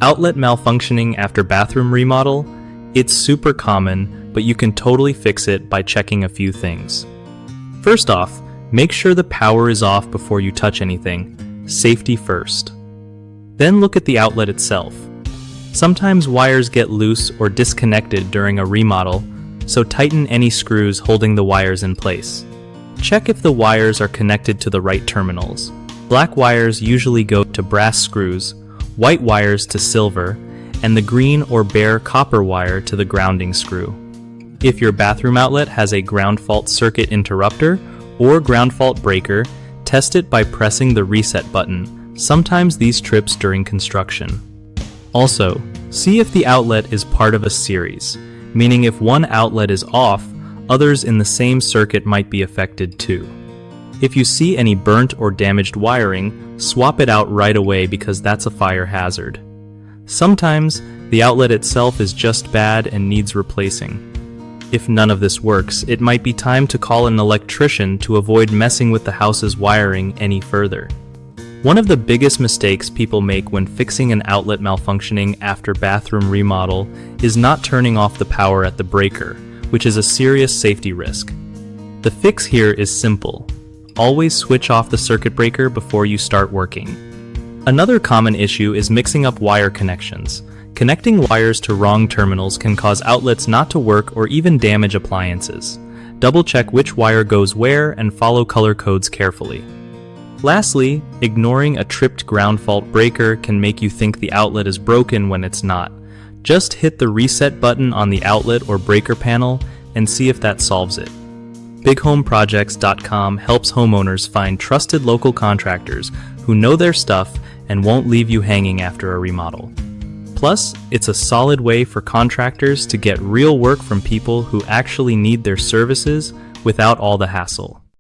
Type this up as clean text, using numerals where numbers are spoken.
Outlet malfunctioning after bathroom remodel? It's super common, but you can totally fix it by checking a few things. First off, make sure the power is off before you touch anything. Safety first. Then look at the outlet itself. Sometimes wires get loose or disconnected during a remodel, so tighten any screws holding the wires in place. Check if the wires are connected to the right terminals. Black wires usually go to brass screws, white wires to silver, and the green or bare copper wire to the grounding screw. If your bathroom outlet has a ground fault circuit interrupter or ground fault breaker, test it by pressing the reset button. Sometimes these trips during construction. Also, see if the outlet is part of a series, meaning if one outlet is off, others in the same circuit might be affected too. If you see any burnt or damaged wiring, swap it out right away because that's a fire hazard. Sometimes, the outlet itself is just bad and needs replacing. If none of this works, it might be time to call an electrician to avoid messing with the house's wiring any further. One of the biggest mistakes people make when fixing an outlet malfunctioning after bathroom remodel is not turning off the power at the breaker, which is a serious safety risk. The fix here is simple. Always switch off the circuit breaker before you start working. Another common issue is mixing up wire connections. Connecting wires to wrong terminals can cause outlets not to work or even damage appliances. Double check which wire goes where and follow color codes carefully. Lastly, ignoring a tripped ground fault breaker can make you think the outlet is broken when it's not. Just hit the reset button on the outlet or breaker panel and see if that solves it. BigHomeProjects.com helps homeowners find trusted local contractors who know their stuff and won't leave you hanging after a remodel. Plus, it's a solid way for contractors to get real work from people who actually need their services without all the hassle.